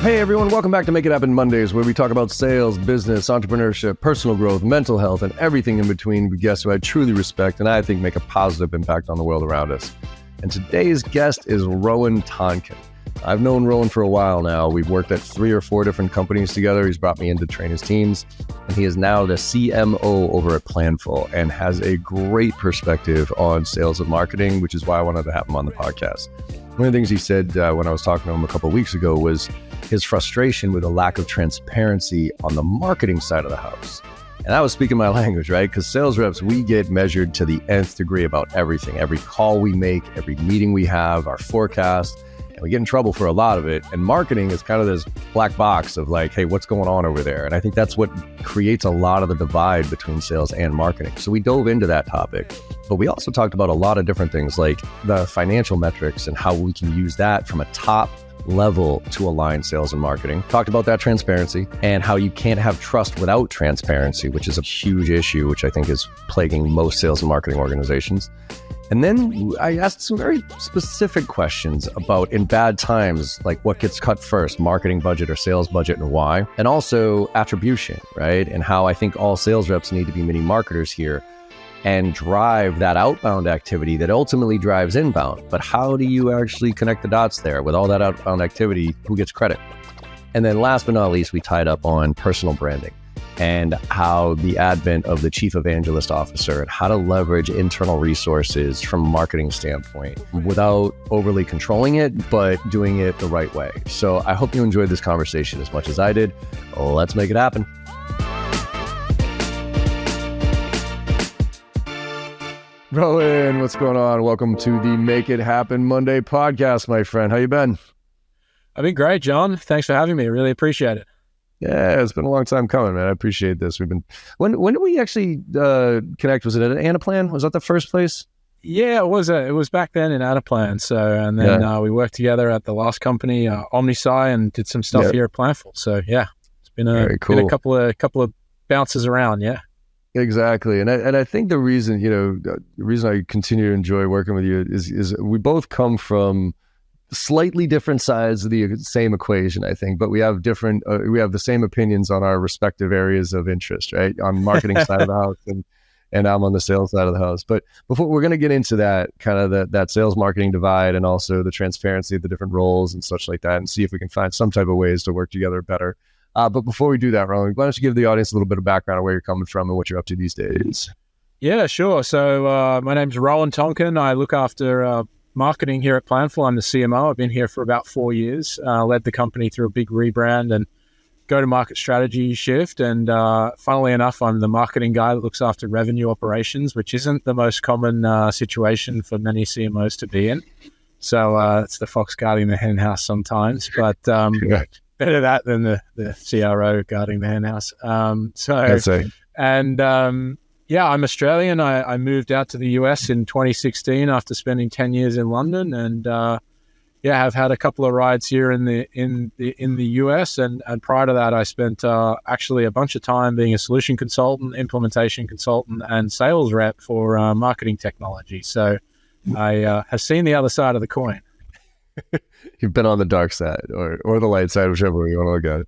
Hey everyone, welcome back to Make It Happen Mondays, where we talk about sales, business, entrepreneurship, personal growth, mental health, and everything in between with guests who I truly respect and I think make a positive impact on the world around us. And today's guest is Rowan Tonkin. I've known Rowan for a while now. We've worked at 3 or 4 different companies together. He's brought me in to train his teams, and he is now the CMO over at Planful and has a great perspective on sales and marketing, which is why I wanted to have him on the podcast. One of the things he said when I was talking to him a couple of weeks ago was his frustration with a lack of transparency on the marketing side of the house. And I was speaking my language, right? Because sales reps, we get measured to the nth degree about everything. Every call we make, every meeting we have, our forecast, and we get in trouble for a lot of it. And marketing is kind of this black box of like, hey, what's going on over there? And I think that's what creates a lot of the divide between sales and marketing. So we dove into that topic, but we also talked about a lot of different things like the financial metrics and how we can use that from a top level to align sales and marketing. Talked about that transparency and how you can't have trust without transparency, which is a huge issue, which I think is plaguing most sales and marketing organizations. And then I asked some very specific questions about in bad times, like what gets cut first, marketing budget or sales budget and why, and also attribution, right? And how I think all sales reps need to be mini marketers here and drive that outbound activity that ultimately drives inbound. But how do you actually connect the dots there with all that outbound activity? Who gets credit? And then last but not least, we tied up on personal branding and how the advent of the chief evangelist officer and how to leverage internal resources from a marketing standpoint without overly controlling it, but doing it the right way. So I hope you enjoyed this conversation as much as I did. Let's make it happen. Rowan, what's going on? Welcome to the Make It Happen Monday podcast, my friend. How you been? I've been great, John. Thanks for having me. Really appreciate it. Yeah, it's been a long time coming, man. I appreciate this. When did we actually connect? Was it at Anaplan? Was that the first place? Yeah, it was back then in Anaplan. So, and then we worked together at the last company, Omnisci, and did some stuff here at Planful. So yeah, it's been a couple of bounces around. Yeah. Exactly. And I think the reason I continue to enjoy working with you is we both come from slightly different sides of the same equation, I think, but we have we have the same opinions on our respective areas of interest, right? On marketing side of the house and I'm on the sales side of the house. But before we're going to get into that kind of that sales marketing divide and also the transparency of the different roles and such like that, and see if we can find some type of ways to work together better. But before we do that, Rowan, why don't you give the audience a little bit of background on where you're coming from and what you're up to these days? Yeah, sure. So my name's Rowan Tonkin. I look after marketing here at Planful. I'm the CMO. I've been here for about 4 years, led the company through a big rebrand and go-to-market strategy shift. And funnily enough, I'm the marketing guy that looks after revenue operations, which isn't the most common situation for many CMOs to be in. So it's the fox guarding the hen house sometimes, but better that than the CRO guarding the hen house. Yeah, I'm Australian. I moved out to the US in 2016 after spending 10 years in London, and I've had a couple of rides here in the US. And prior to that, I spent actually a bunch of time being a solution consultant, implementation consultant, and sales rep for marketing technology. So I have seen the other side of the coin. You've been on the dark side or the light side, whichever way you want to look at it.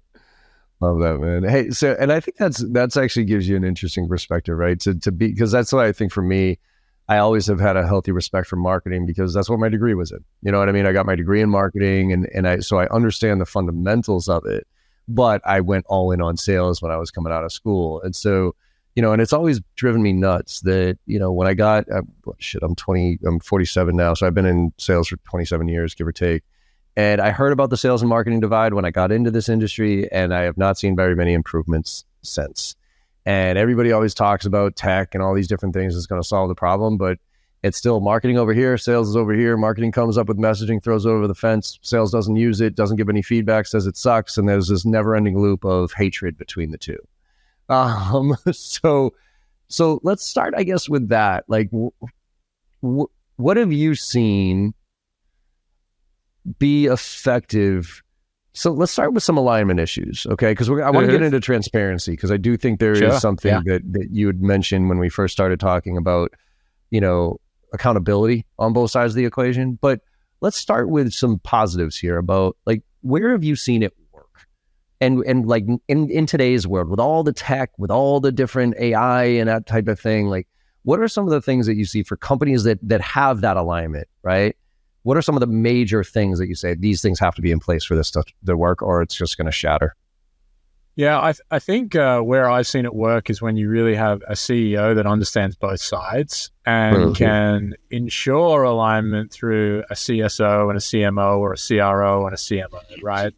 Love that, man. Hey, so, and I think that's actually gives you an interesting perspective, right? To be, because that's why I think for me, I always have had a healthy respect for marketing because that's what my degree was in. You know what I mean? I got my degree in marketing so I understand the fundamentals of it, but I went all in on sales when I was coming out of school. And so, and it's always driven me nuts that, when I got, I'm 47 now. So I've been in sales for 27 years, give or take. And I heard about the sales and marketing divide when I got into this industry, and I have not seen very many improvements since. And everybody always talks about tech and all these different things that's going to solve the problem, but it's still marketing over here, sales is over here, marketing comes up with messaging, throws it over the fence, sales doesn't use it, doesn't give any feedback, says it sucks, and there's this never-ending loop of hatred between the two. So let's start, I guess, with that. Like, what have you seen be effective? So let's start with some alignment issues, okay? Because I want to get into transparency, because I do think there is something that you had mentioned when we first started talking about, accountability on both sides of the equation. But let's start with some positives here about, like, where have you seen it work? And like in today's world, with all the tech, with all the different AI and that type of thing, like what are some of the things that you see for companies that have that alignment, right? What are some of the major things that you say these things have to be in place for this stuff to work, or it's just going to shatter? Yeah, I think where I've seen it work is when you really have a CEO that understands both sides and can ensure alignment through a CSO and a CMO or a CRO and a CMO, right?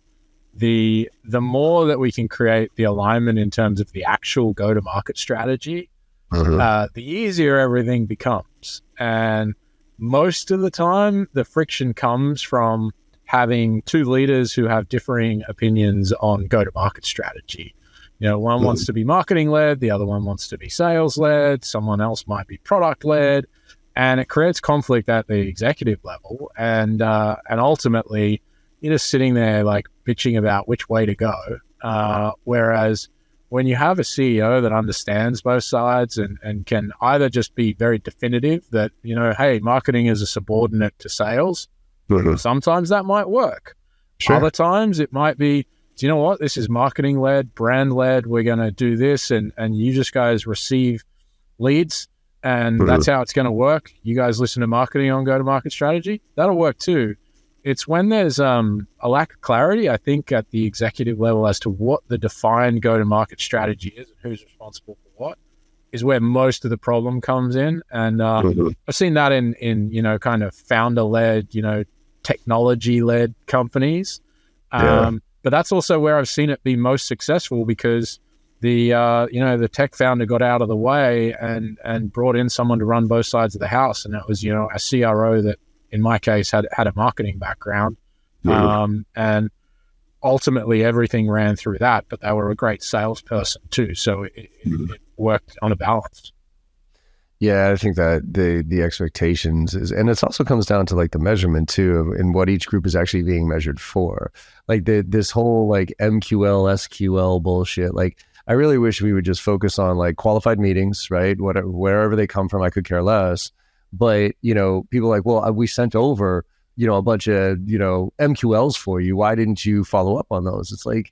The more that we can create the alignment in terms of the actual go-to-market strategy, the easier everything becomes. And most of the time, the friction comes from having two leaders who have differing opinions on go-to-market strategy. One wants to be marketing-led, the other one wants to be sales-led, someone else might be product-led, and it creates conflict at the executive level. And ultimately, you're just sitting there like bitching about which way to go. Whereas when you have a CEO that understands both sides and can either just be very definitive that, hey, marketing is a subordinate to sales, sometimes that might work. Sure. Other times it might be, do you know what? This is marketing-led, brand-led. We're going to do this, and you just guys receive leads, and that's how it's going to work. You guys listen to marketing on go-to-market strategy. That'll work too. It's when there's a lack of clarity, I think, at the executive level as to what the defined go-to-market strategy is and who's responsible for what, is where most of the problem comes in. And I've seen that in kind of founder-led, technology-led companies. But that's also where I've seen it be most successful, because the tech founder got out of the way and brought in someone to run both sides of the house. And that was, a CRO that, in my case, had a marketing background. And ultimately everything ran through that, but they were a great salesperson too. So it worked on a balance. Yeah, I think that the expectations and it also comes down to like the measurement too, and what each group is actually being measured for. Like this whole like MQL, SQL bullshit. Like I really wish we would just focus on like qualified meetings, right? Wherever they come from, I could care less. But, people are like, well, we sent over, a bunch of, MQLs for you. Why didn't you follow up on those? It's like,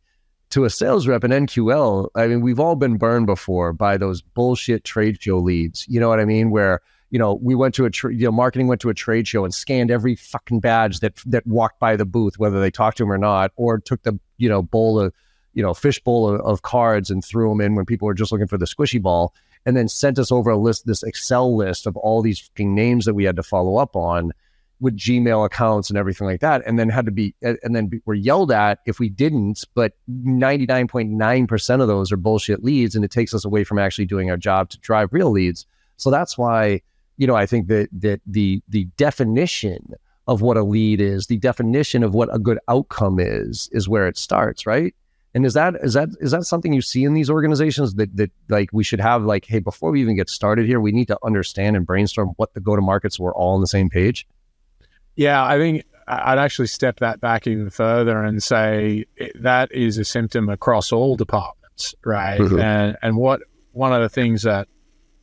to a sales rep, an NQL, I mean, we've all been burned before by those bullshit trade show leads. You know what I mean? Where, we went to marketing went to a trade show and scanned every fucking badge that walked by the booth, whether they talked to them or not, or took the, bowl of, fish bowl of cards and threw them in when people were just looking for the squishy ball, and then sent us over this Excel list of all these fucking names that we had to follow up on with Gmail accounts and everything like that. And then we're yelled at if we didn't, but 99.9% of those are bullshit leads. And it takes us away from actually doing our job to drive real leads. So that's why, I think that the definition of what a lead is, the definition of what a good outcome is where it starts, right? And is that something you see in these organizations that like we should have like, hey, before we even get started here, we need to understand and brainstorm what the go-to-markets were all on the same page? Yeah, I think I'd actually step that back even further and say that is a symptom across all departments, right? And one of the things that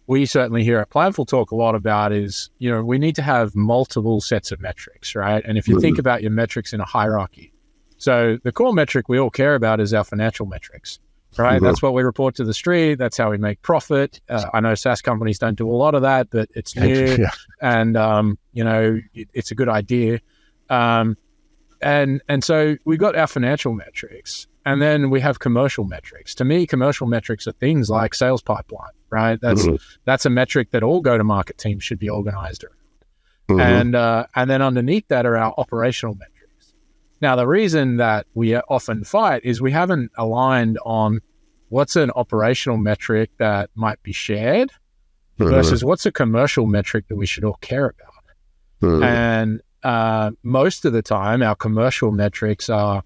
we certainly here at Planful talk a lot about is, we need to have multiple sets of metrics, right? And if you think about your metrics in a hierarchy, so the core metric we all care about is our financial metrics, right? That's what we report to the street. That's how we make profit. I know SaaS companies don't do a lot of that, but it's new and, it's a good idea. And so we got our financial metrics, and then we have commercial metrics. To me, commercial metrics are things like sales pipeline, right? That's a metric that all go-to-market teams should be organized around. And then underneath that are our operational metrics. Now, the reason that we often fight is we haven't aligned on what's an operational metric that might be shared versus what's a commercial metric that we should all care about. And most of the time, our commercial metrics are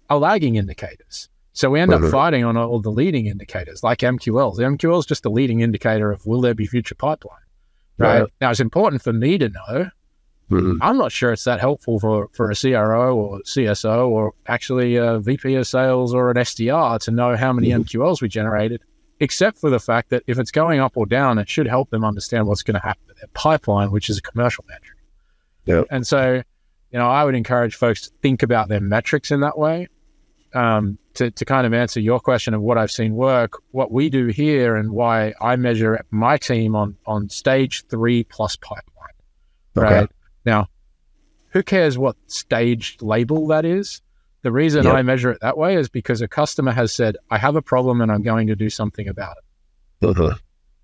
lagging indicators. So we end up fighting on all the leading indicators like MQLs. The MQL is just a leading indicator of will there be future pipeline, right? Now, it's important for me to know. I'm not sure it's that helpful for a CRO or CSO or actually a VP of sales or an SDR to know how many MQLs we generated, except for the fact that if it's going up or down, it should help them understand what's going to happen to their pipeline, which is a commercial metric. And so, I would encourage folks to think about their metrics in that way. To to kind of answer your question of what I've seen work, what we do here and why I measure my team on stage 3 plus pipeline, right? Okay. Now, who cares what stage label that is? The reason I measure it that way is because a customer has said, I have a problem and I'm going to do something about it.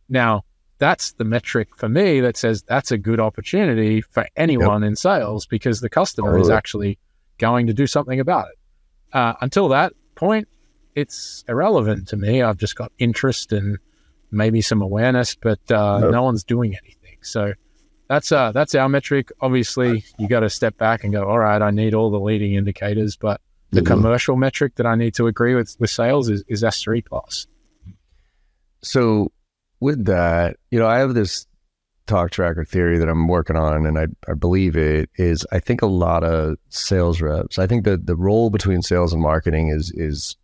Now, that's the metric for me that says that's a good opportunity for anyone in sales because the customer is actually going to do something about it. Until that point, it's irrelevant to me. I've just got interest and maybe some awareness, but no one's doing anything. So that's our metric. Obviously, you got to step back and go, all right, I need all the leading indicators, but the commercial metric that I need to agree with sales is S3 plus. So with that, I have this talk tracker theory that I'm working on, and I believe it is, I think a lot of sales reps, I think that the role between sales and marketing is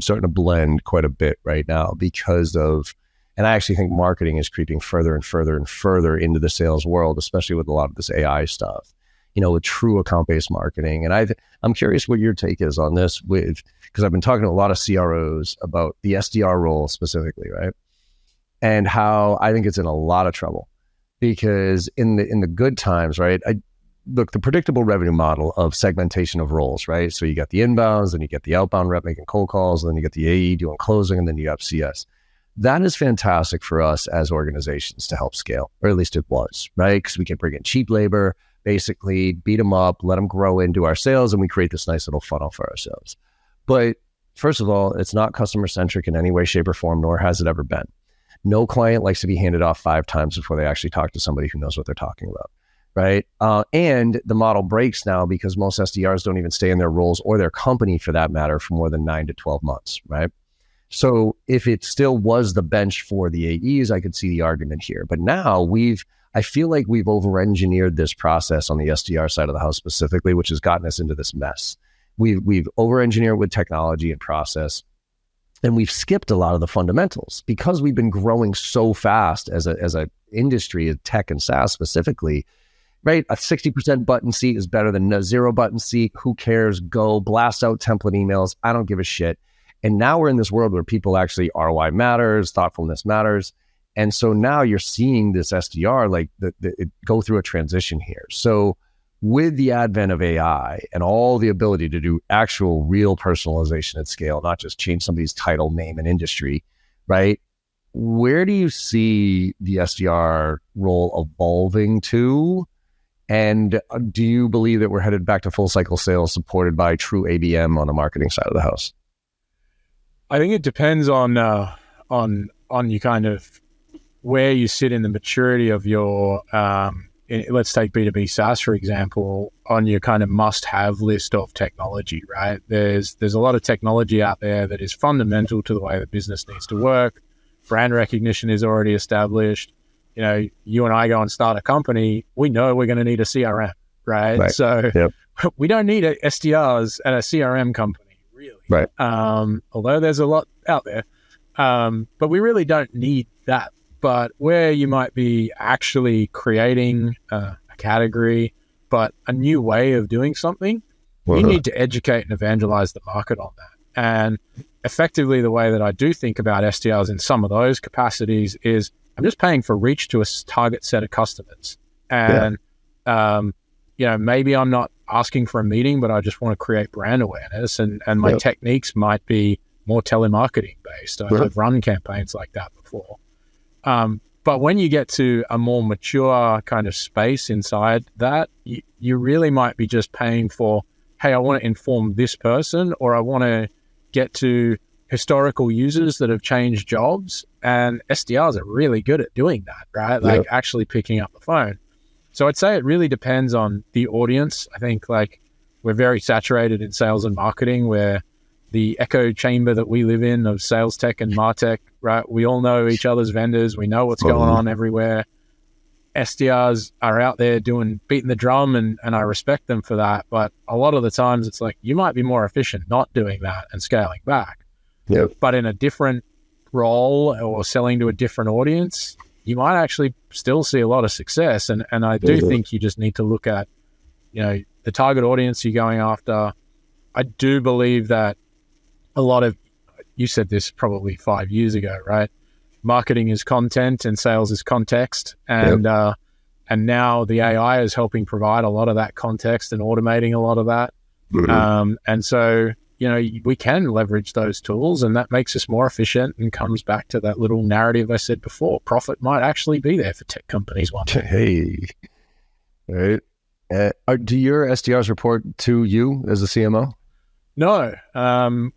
starting to blend quite a bit right now because of, and I actually think marketing is creeping further and further and further into the sales world, especially with a lot of this AI stuff, with true account-based marketing. And I'm curious what your take is on this because I've been talking to a lot of CROs about the SDR role specifically, right? And how I think it's in a lot of trouble because in the good times, right? Look, the predictable revenue model of segmentation of roles, right? So you got the inbounds, then you get the outbound rep making cold calls, and then you get the AE doing closing, and then you have CS. That is fantastic for us as organizations to help scale, or at least it was, right? Because we can bring in cheap labor, basically beat them up, let them grow into our sales, and we create this nice little funnel for ourselves. But first of all, it's not customer-centric in any way, shape, or form, nor has it ever been. No client likes to be handed off 5 times before they actually talk to somebody who knows what they're talking about, right? And the model breaks now because most SDRs don't even stay in their roles or their company for that matter for more than 9 to 12 months, right? So if it still was the bench for the AEs, I could see the argument here. But now I feel like we've over-engineered this process on the SDR side of the house specifically, which has gotten us into this mess. We've over-engineered with technology and process. And we've skipped a lot of the fundamentals because we've been growing so fast as a industry, tech and SaaS specifically, right? A 60% button seat is better than a 0 button seat. Who cares? Go blast out template emails. I don't give a shit. And now we're in this world where people actually ROI matters, thoughtfulness matters. And so now you're seeing this SDR it go through a transition here. So with the advent of AI and all the ability to do actual real personalization at scale, not just change somebody's title, name, and industry, right? Where do you see the SDR role evolving to? And do you believe that we're headed back to full cycle sales supported by true ABM on the marketing side of the house? I think it depends on you kind of where you sit in the maturity of your let's take B2B SaaS, for example, on your kind of must-have list of technology, right? There's a lot of technology out there that is fundamental to the way the business needs to work. Brand recognition is already established. You and I go and start a company, we know we're going to need a CRM, right? So we don't need SDRs at a CRM company, really. Right. Although there's a lot out there. But we really don't need that. But where you might be actually creating a category, but a new way of doing something, you need to educate and evangelize the market on that. And effectively, the way that I do think about SDRs in some of those capacities is I'm just paying for reach to a target set of customers. And, maybe I'm not asking for a meeting, but I just want to create brand awareness. And my techniques might be more telemarketing based. I've run campaigns like that before. But when you get to a more mature kind of space inside that, you really might be just paying for, hey, I want to inform this person, or I want to get to historical users that have changed jobs. And SDRs are really good at doing that, right? Like actually picking up the phone. So I'd say it really depends on the audience. I think we're very saturated in sales and marketing where the echo chamber that we live in of sales tech and martech, right? We all know each other's vendors. We know what's going on everywhere. SDRs are out there beating the drum and I respect them for that. But a lot of the times it's you might be more efficient not doing that and scaling back. But in a different role or selling to a different audience, you might actually still see a lot of success. And I do think you just need to look at, the target audience you're going after. I do believe that a lot of, you said this probably 5 years ago, right? Marketing is content and sales is context. And now the AI is helping provide a lot of that context and automating a lot of that. And so, we can leverage those tools, and that makes us more efficient and comes back to that little narrative I said before. Profit might actually be there for tech companies one day. Hey, right. Do your SDRs report to you as a CMO? No,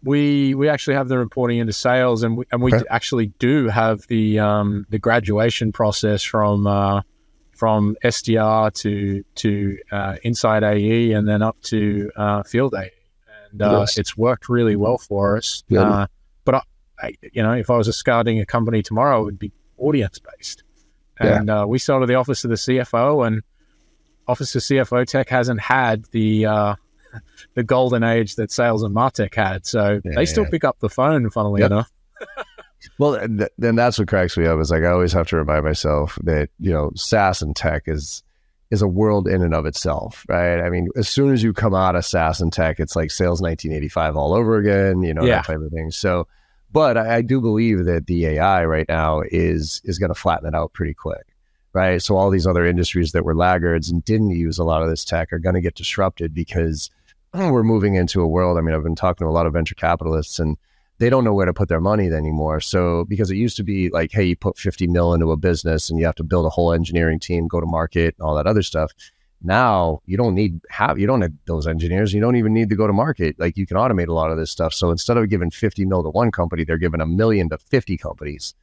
we actually have the reporting into sales, and we actually do have the graduation process from SDR to inside AE and then up to field AE, and it's worked really well for us. But if I was starting a company tomorrow, it would be audience based, and we sell to the office of the CFO, and office of CFO tech hasn't had the golden age that sales and MarTech had, so they still pick up the phone, funnily enough. Well, then that's what cracks me up, is like I always have to remind myself that SaaS and tech is a world in and of itself, right? I mean, as soon as you come out of SaaS and tech, it's like sales 1985 all over again, that type of thing. So, but I do believe that the AI right now is going to flatten it out pretty quick, right? So all these other industries that were laggards and didn't use a lot of this tech are going to get disrupted because we're moving into a world. I mean, I've been talking to a lot of venture capitalists, and they don't know where to put their money anymore. So because it used to be like, hey, you put 50 mil into a business and you have to build a whole engineering team, go to market, and all that other stuff. Now you don't need those engineers. You don't even need to go to market. Like, you can automate a lot of this stuff. So instead of giving 50 mil to one company, they're giving $1 million to 50 companies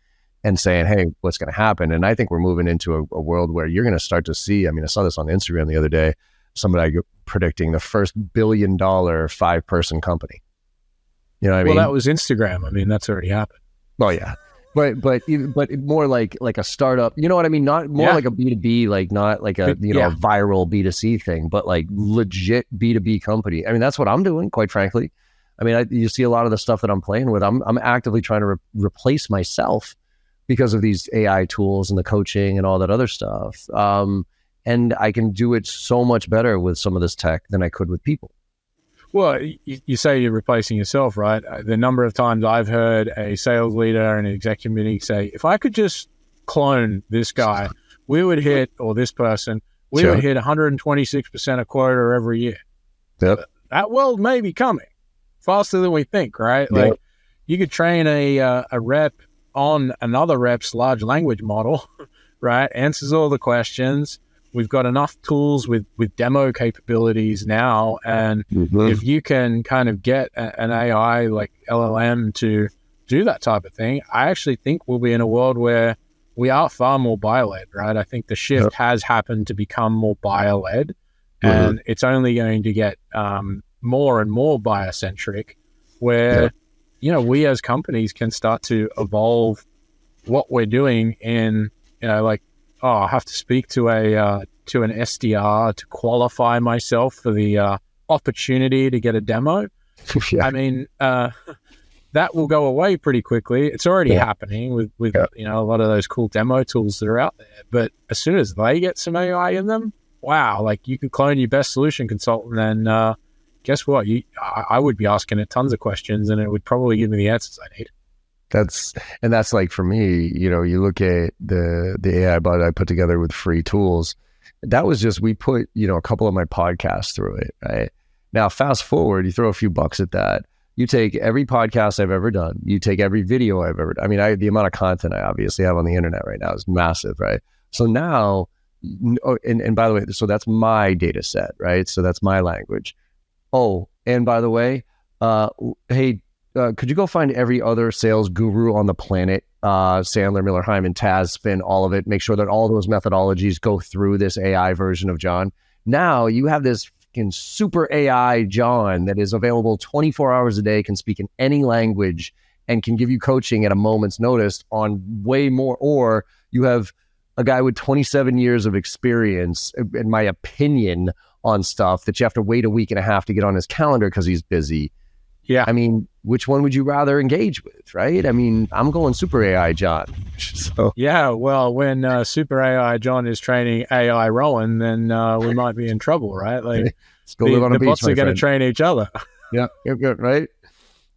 and saying, hey, what's going to happen? And I think we're moving into a world where you're going to start to see, I mean, I saw this on Instagram the other day, somebody predicting the first $1 billion 5-person company. You know what I mean? Well, that was Instagram. I mean, that's already happened. Oh yeah, but more like a startup. You know what I mean? Not more like a B2B, like not like a viral B2C thing, but like legit B2B company. I mean, that's what I'm doing, quite frankly. I mean, you see a lot of the stuff that I'm playing with. I'm actively trying to replace myself because of these AI tools and the coaching and all that other stuff. And I can do it so much better with some of this tech than I could with people. Well, you say you're replacing yourself, right? The number of times I've heard a sales leader and an executive meeting say, if I could just clone this guy, we would hit, or this person, we would hit 126% a quota every year. Yep. That world may be coming faster than we think, right? Like, you could train a rep on another rep's large language model, right? Answers all the questions. We've got enough tools with demo capabilities now. And if you can kind of get an AI like LLM to do that type of thing, I actually think we'll be in a world where we are far more buyer-led, right? I think the shift has happened to become more buyer-led, and it's only going to get more and more buyer-centric, where, we as companies can start to evolve what we're doing in, I have to speak to an SDR to qualify myself for the opportunity to get a demo. I mean, that will go away pretty quickly. It's already happening with a lot of those cool demo tools that are out there. But as soon as they get some AI in them, wow, like, you can clone your best solution consultant, and guess what? I would be asking it tons of questions, and it would probably give me the answers I need. That's like, for me, you look at the AI bot I put together with free tools. That was just, we put, a couple of my podcasts through it, right? Now, fast forward, you throw a few bucks at that. You take every podcast I've ever done. You take every video I've ever done. I mean, the amount of content I obviously have on the internet right now is massive, right? So now, and by the way, so that's my data set, right? So that's my language. Oh, and by the way, hey, could you go find every other sales guru on the planet, Sandler, Miller, Hyman, Taz, Spin, all of it, make sure that all those methodologies go through this AI version of John. Now you have this fucking super AI John that is available 24 hours a day, can speak in any language, and can give you coaching at a moment's notice on way more. Or you have a guy with 27 years of experience, in my opinion, on stuff that you have to wait a week and a half to get on his calendar because he's busy. Yeah. I mean, which one would you rather engage with, right? I mean, I'm going super AI John. So. Yeah, well, when super AI John is training AI Rowan, then we might be in trouble, right? Like, Let's go live on a the beach, bots are going to train each other. Yeah, right?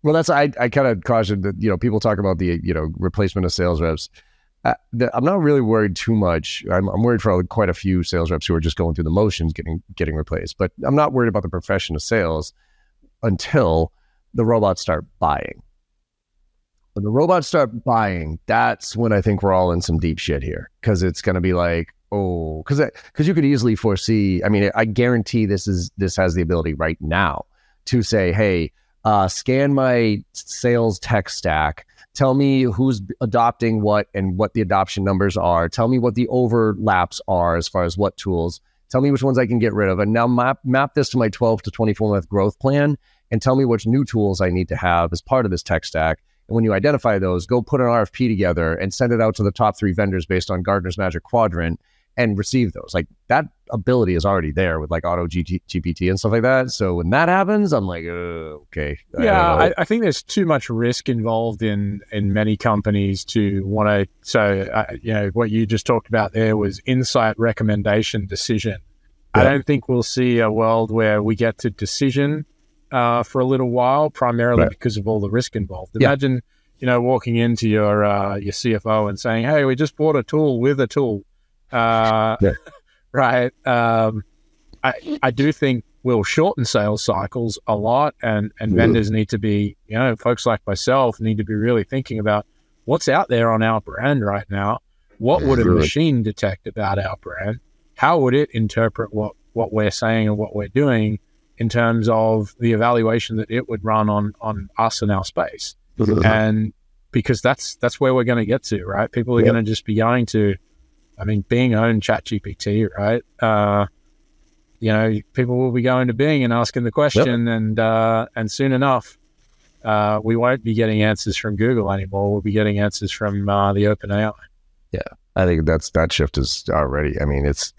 Well, I kind of caution that, people talk about the, replacement of sales reps. I'm not really worried too much. I'm worried for quite a few sales reps who are just going through the motions, getting replaced. But I'm not worried about the profession of sales until the robots start buying. When the robots start buying, that's when I think we're all in some deep shit here, because it's going to be like, oh, because you could easily foresee. I mean, I guarantee this has the ability right now to say, hey, scan my sales tech stack. Tell me who's adopting what and what the adoption numbers are. Tell me what the overlaps are as far as what tools. Tell me which ones I can get rid of. And now map this to my 12 to 24 month growth plan and tell me which new tools I need to have as part of this tech stack. And when you identify those, go put an RFP together and send it out to the top 3 vendors based on Gartner's Magic Quadrant and receive those. Like, that ability is already there with like Auto GPT and stuff like that. So when that happens, I'm like, okay. Yeah, I think there's too much risk involved in many companies to want to. So, what you just talked about there was insight, recommendation, decision. Yeah. I don't think we'll see a world where we get to decision for a little while, primarily because of all the risk involved. Imagine, walking into your CFO and saying, hey, we just bought a tool with a tool. Right. I do think we'll shorten sales cycles a lot, and vendors need to be, folks like myself need to be really thinking about what's out there on our brand right now. What would a machine detect about our brand? How would it interpret what we're saying and what we're doing in terms of the evaluation that it would run on us and our space? And because that's where we're going to get to, right? People are going to just be going to, Bing owned ChatGPT, right? People will be going to Bing and asking the question, and soon enough, we won't be getting answers from Google anymore. We'll be getting answers from the OpenAI. Yeah, I think that shift is already. It's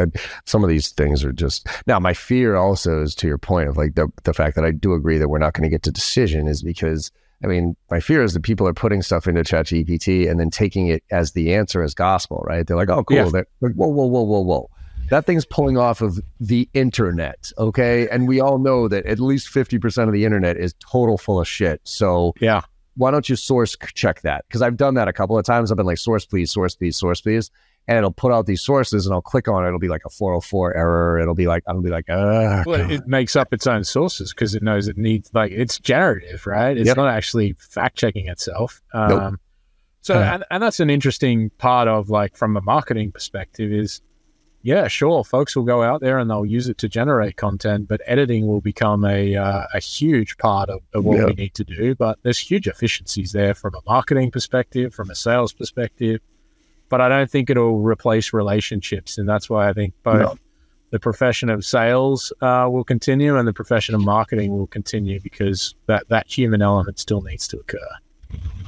some of these things are just now. My fear also is, to your point, of like the fact that I do agree that we're not going to get to decision, is because my fear is that people are putting stuff into ChatGPT and then taking it as the answer as gospel, right? They're like, oh, cool. Yeah. They're like, whoa. That thing's pulling off of the internet, okay? And we all know that at least 50% of the internet is total full of shit. So why don't you source check that? Because I've done that a couple of times. I've been like, source please. And it'll put out these sources and I'll click on it. It'll be like a 404 error. It'll be like, it makes up its own sources because it knows it needs, like, it's generative, right? It's not actually fact checking itself. And that's an interesting part of, like, from a marketing perspective is, yeah, sure, folks will go out there and they'll use it to generate content, but editing will become a huge part of what we need to do. But there's huge efficiencies there from a marketing perspective, from a sales perspective. But I don't think it'll replace relationships. And that's why I think both the profession of sales will continue and the profession of marketing will continue, because that human element still needs to occur.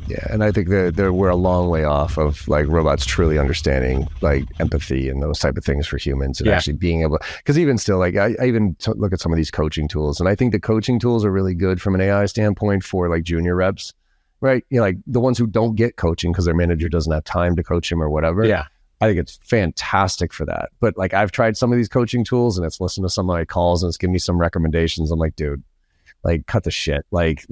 Yeah, and I think that we're a long way off of like robots truly understanding like empathy and those type of things for humans, and actually being able, because even still, like I even look at some of these coaching tools, and I think the coaching tools are really good from an AI standpoint for like junior reps, right? Like the ones who don't get coaching because their manager doesn't have time to coach them or whatever. Yeah, I think it's fantastic for that. But like I've tried some of these coaching tools and it's listened to some of my calls and it's giving me some recommendations. I'm like, dude, like cut the shit. Like,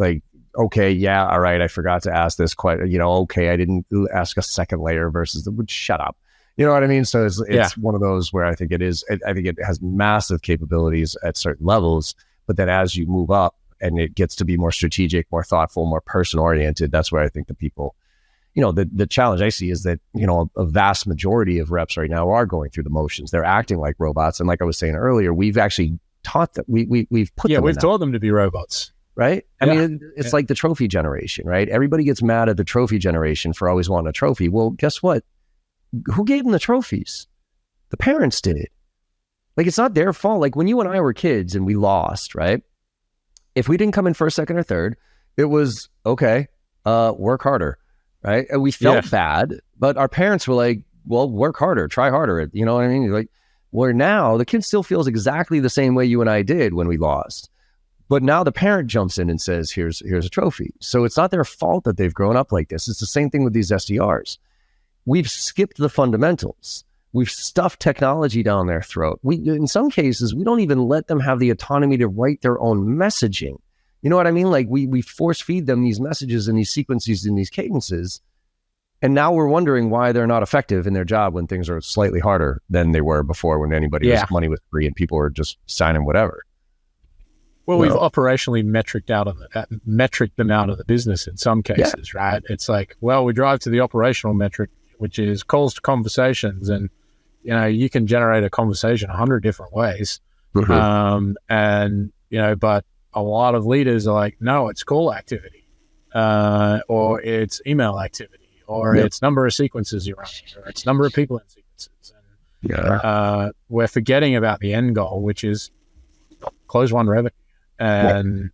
okay, yeah, all right, I forgot to ask this okay, I didn't ask a second layer versus shut up. You know what I mean? So it's one of those where I think it has massive capabilities at certain levels, but then as you move up and it gets to be more strategic, more thoughtful, more person-oriented, that's where I think the people, the challenge I see is that, a vast majority of reps right now are going through the motions. They're acting like robots. And like I was saying earlier, we've actually taught them, we've taught them to be robots. Right? I mean, it's like the trophy generation, right? Everybody gets mad at the trophy generation for always wanting a trophy. Well, guess what? Who gave them the trophies? The parents did. Like, it's not their fault. Like when you and I were kids and we lost, right? If we didn't come in first, second, or third, it was, okay, work harder, right? And we felt bad, but our parents were like, well, work harder, try harder. You know what I mean? Like, where now the kid still feels exactly the same way you and I did when we lost. But now the parent jumps in and says, here's a trophy. So it's not their fault that they've grown up like this. It's the same thing with these SDRs. We've skipped the fundamentals. We've stuffed technology down their throat. In some cases, we don't even let them have the autonomy to write their own messaging. You know what I mean? Like we force feed them these messages and these sequences and these cadences. And now we're wondering why they're not effective in their job when things are slightly harder than they were before, when money was free and people were just signing whatever. Well, we've operationally metriced them out of the business in some cases, right? It's like, well, we drive to the operational metric, which is calls to conversations, and you can generate a conversation 100 different ways, and but a lot of leaders are like, no, it's call activity, or it's email activity, or it's number of sequences you're running, or it's number of people in sequences, and we're forgetting about the end goal, which is close one revenue. And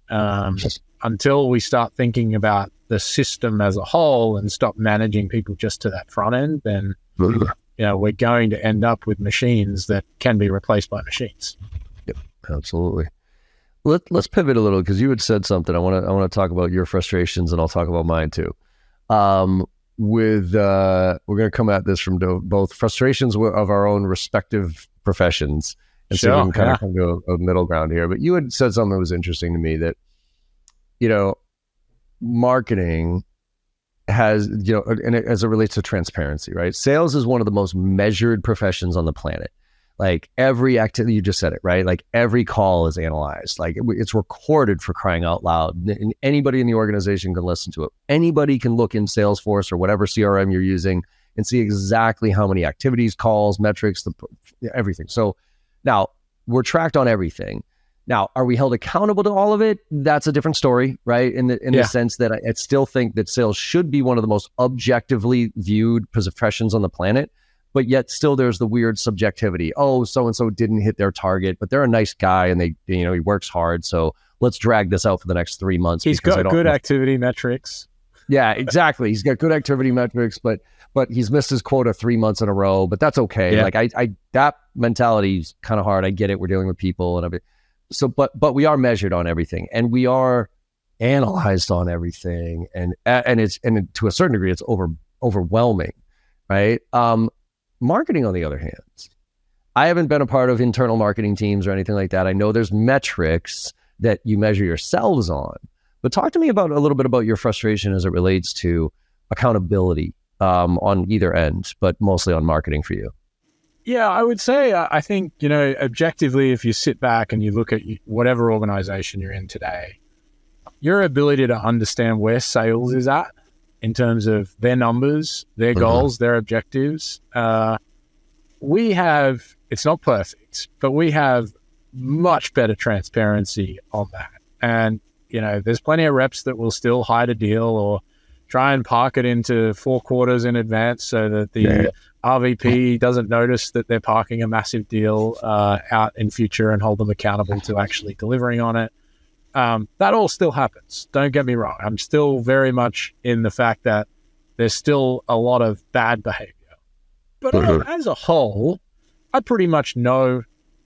until we start thinking about the system as a whole and stop managing people just to that front end, then we're going to end up with machines that can be replaced by machines. Yep, absolutely. Let's pivot a little, because you had said something. I want to talk about your frustrations, and I'll talk about mine too. We're going to come at this from both frustrations of our own respective professions, and see if we can kind of come to a middle ground here. But you had said something that was interesting to me, that, marketing has, and as it relates to transparency, right? Sales is one of the most measured professions on the planet. Like every activity, you just said it, right? Like every call is analyzed. Like it's recorded, for crying out loud. And anybody in the organization can listen to it. Anybody can look in Salesforce or whatever CRM you're using and see exactly how many activities, calls, metrics, everything. So now, we're tracked on everything. Now, are we held accountable to all of it? That's a different story, right? In the sense that I still think that sales should be one of the most objectively viewed professions on the planet, but yet still there's the weird subjectivity. Oh, so-and-so didn't hit their target, but they're a nice guy and he works hard, so let's drag this out for the next 3 months. He's got good activity metrics. Yeah, exactly. He's got good activity metrics, but he's missed his quota 3 months in a row, but that's okay. Yeah. Like I that mentality is kind of hard. I get it. We're dealing with people and everything. So, but we are measured on everything, and we are analyzed on everything. And to a certain degree, it's overwhelming, right? Marketing, on the other hand, I haven't been a part of internal marketing teams or anything like that. I know there's metrics that you measure yourselves on, but talk to me a little bit about your frustration as it relates to accountability on either end, but mostly on marketing for you. Yeah, I would say, I think, objectively, if you sit back and you look at whatever organization you're in today, your ability to understand where sales is at in terms of their numbers, their goals, their objectives, we have, it's not perfect, but we have much better transparency on that. And, there's plenty of reps that will still hide a deal or try and park it into 4 quarters in advance so that the RVP doesn't notice that they're parking a massive deal out in future and hold them accountable to actually delivering on it. That all still happens. Don't get me wrong. I'm still very much in the fact that there's still a lot of bad behavior. But as a whole, I pretty much know,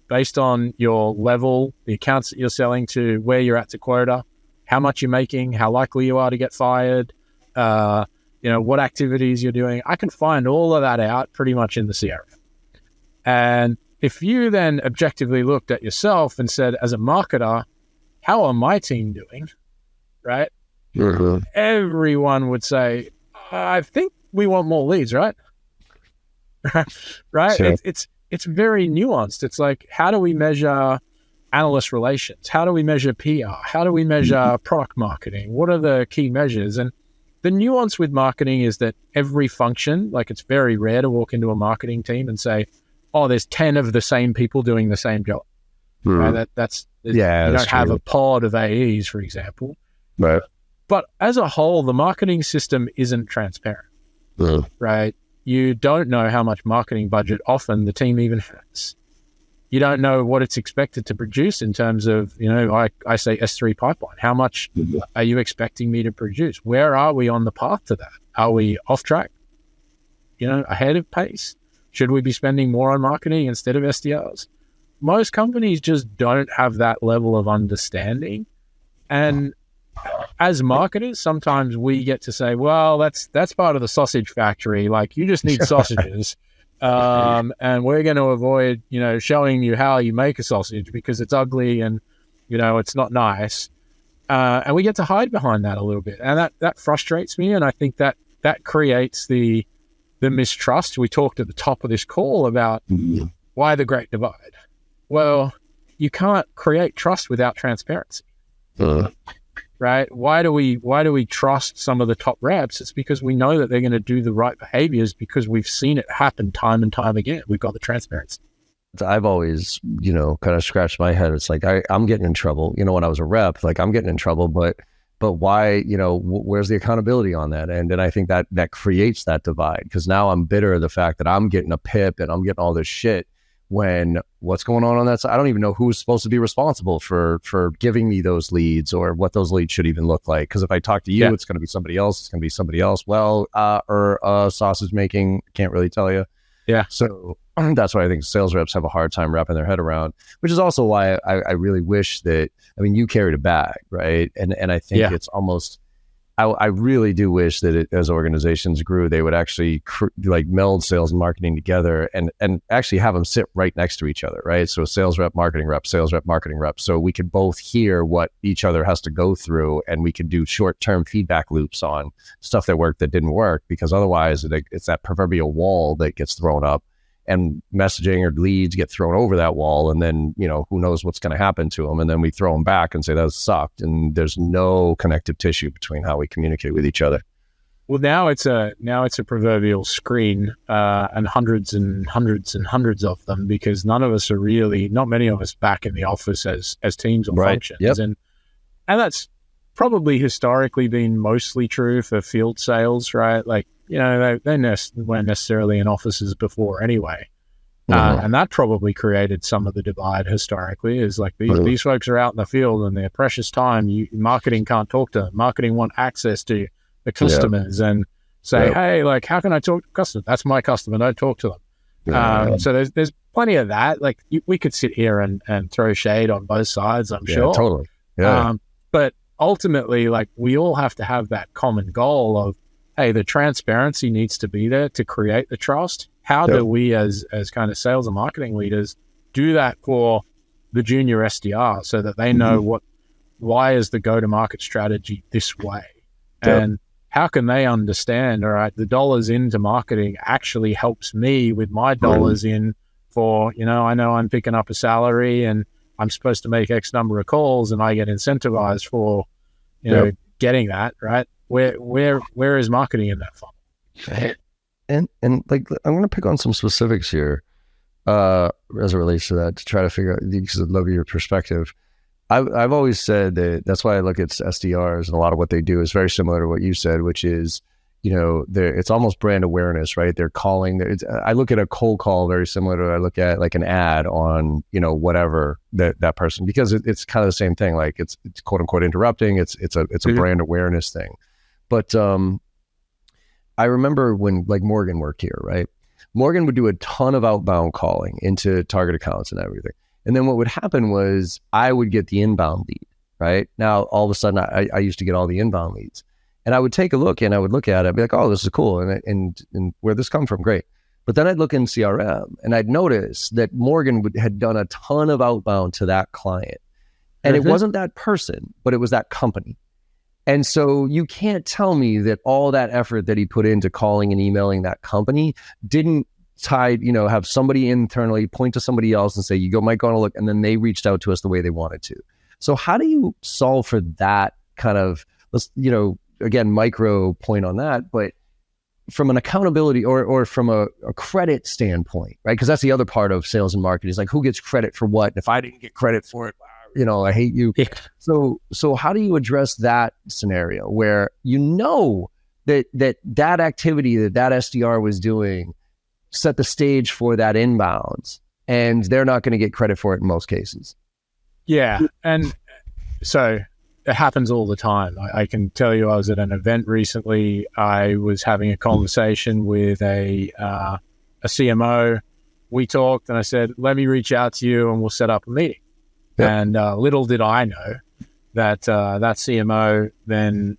based on your level, the accounts that you're selling to, where you're at to quota, how much you're making, how likely you are to get fired, what activities you're doing. I can find all of that out pretty much in the CRM. And if you then objectively looked at yourself and said, as a marketer, how are my team doing? Right? Everyone would say, I think we want more leads, right? Right? Sure. It's very nuanced. It's like, how do we measure analyst relations? How do we measure PR? How do we measure product marketing? What are the key measures? And the nuance with marketing is that every function, like it's very rare to walk into a marketing team and say, oh, there's 10 of the same people doing the same job. Right? You don't have a pod of AEs, for example. Right. But as a whole, the marketing system isn't transparent. Right? You don't know how much marketing budget often the team even has. You don't know what it's expected to produce in terms of, I say S3 pipeline. How much are you expecting me to produce? Where are we on the path to that? Are we off track? Ahead of pace? Should we be spending more on marketing instead of SDRs? Most companies just don't have that level of understanding. And as marketers, sometimes we get to say, well, that's part of the sausage factory. Like, you just need sausages. And we're going to avoid, showing you how you make a sausage because it's ugly and, it's not nice. And we get to hide behind that a little bit. And that frustrates me. And I think that creates the mistrust. We talked at the top of this call about why the Great Divide. Well, you can't create trust without transparency. Right? Why do we trust some of the top reps? It's because we know that they're going to do the right behaviors because we've seen it happen time and time again. We've got the transparency. I've always, kind of scratched my head. It's like, I'm getting in trouble, when I was a rep, like I'm getting in trouble, but why, where's the accountability on that? And I think that creates that divide, because now I'm bitter of the fact that I'm getting a PIP and I'm getting all this shit when what's going on that side? I don't even know who's supposed to be responsible for giving me those leads or what those leads should even look like. Because if I talk to you, it's going to be somebody else. It's going to be somebody else. Well, or sausage making, can't really tell you. Yeah. So that's why I think sales reps have a hard time wrapping their head around, which is also why I really wish that, you carried a bag, right? And I think it's almost, I really do wish that as organizations grew, they would actually meld sales and marketing together and actually have them sit right next to each other, right? So sales rep, marketing rep, sales rep, marketing rep. So we could both hear what each other has to go through, and we could do short-term feedback loops on stuff that worked, that didn't work, because otherwise it's that proverbial wall that gets thrown up, and messaging or leads get thrown over that wall, and then who knows what's going to happen to them, and then we throw them back and say that sucked, and there's no connective tissue between how we communicate with each other. Well, now it's a proverbial screen, and hundreds and hundreds and hundreds of them, because not many of us back in the office as teams or functions. Yep. And that's probably historically been mostly true for field sales, right? Like, they weren't necessarily in offices before anyway. And that probably created some of the divide historically, is like these folks are out in the field and their precious time, marketing can't talk to them. Marketing want access to the customers and say, hey, like, how can I talk to customers? That's my customer, don't talk to them. So there's plenty of that. Like we could sit here and throw shade on both sides, I'm sure. Totally. Yeah. But ultimately, like, we all have to have that common goal of, hey, the transparency needs to be there to create the trust. How do we as kind of sales and marketing leaders do that for the junior SDR so that they know why is the go-to-market strategy this way? And how can they understand, all right, the dollars into marketing actually helps me with my dollars in for, I know I'm picking up a salary and I'm supposed to make X number of calls and I get incentivized for, getting that, right? Where is marketing in that funnel? And like, I'm going to pick on some specifics here as it relates to that, to try to figure out, because I love your perspective. I've always said that's why I look at SDRs, and a lot of what they do is very similar to what you said, which is, it's almost brand awareness, right? They're calling. I look at a cold call very similar to what I look at like an ad on, whatever that person, because it's kind of the same thing. Like it's quote unquote interrupting. It's a brand awareness thing. But I remember when like Morgan worked here, right? Morgan would do a ton of outbound calling into target accounts and everything. And then what would happen was I would get the inbound lead, right? Now, all of a sudden, I used to get all the inbound leads. And I would take a look and I would look at it and be like, oh, this is cool. And where this come from? Great. But then I'd look in CRM and I'd notice that Morgan had done a ton of outbound to that client. And it wasn't that person, but it was that company. And so you can't tell me that all that effort that he put into calling and emailing that company didn't have somebody internally point to somebody else and say, you might go and look, and then they reached out to us the way they wanted to. So how do you solve for that kind of, again, micro point on that, but from an accountability or from a credit standpoint, right? Because that's the other part of sales and marketing is like, who gets credit for what? And if I didn't get credit for it, I hate you. Yeah. So how do you address that scenario where that activity that SDR was doing set the stage for that inbounds, and they're not going to get credit for it in most cases? Yeah. And so it happens all the time. I can tell you, I was at an event recently. I was having a conversation with a CMO. We talked and I said, let me reach out to you and we'll set up a meeting. Yep. And little did I know that that CMO then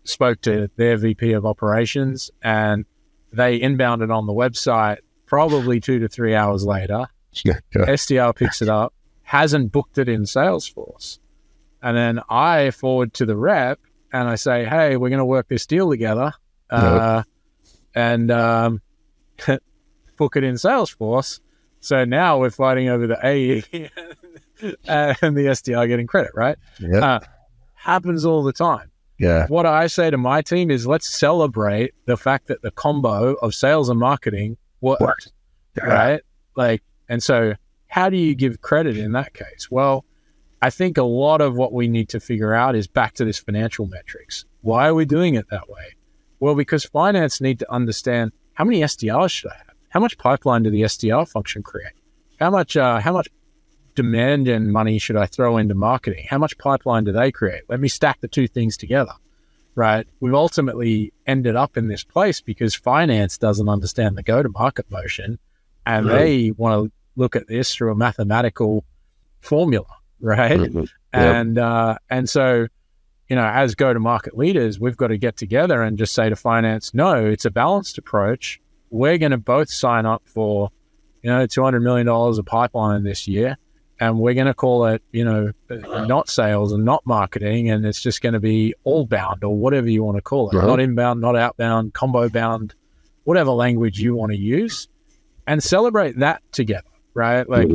spoke to their VP of operations, and they inbounded on the website probably 2 to 3 hours later. SDR picks it up, hasn't booked it in Salesforce. And then I forward to the rep and I say, hey, we're going to work this deal together and book it in Salesforce. So now we're fighting over the AE and the SDR getting credit, right? Happens all the time. Yeah. What I say to my team is let's celebrate the fact that the combo of sales and marketing worked, right? Like, and so how do you give credit in that case? Well, I think a lot of what we need to figure out is back to this financial metrics. Why are we doing it that way? Well, because finance need to understand how many SDRs should I have? How much pipeline do the SDR function create? How much demand and money should I throw into marketing? How much pipeline do they create? Let me stack the two things together, right? We've ultimately ended up in this place because finance doesn't understand the go-to-market motion, and they want to look at this through a mathematical formula, right? And so, you know, as go-to-market leaders, we've got to get together and just say to finance, no, it's a balanced approach. We're going to both sign up for, you know, $200 million of pipeline this year. And we're going to call it, you know, not sales and not marketing. And it's just going to be all bound or whatever you want to call it. Not inbound, not outbound, combo bound, whatever language you want to use, and celebrate that together, right? Like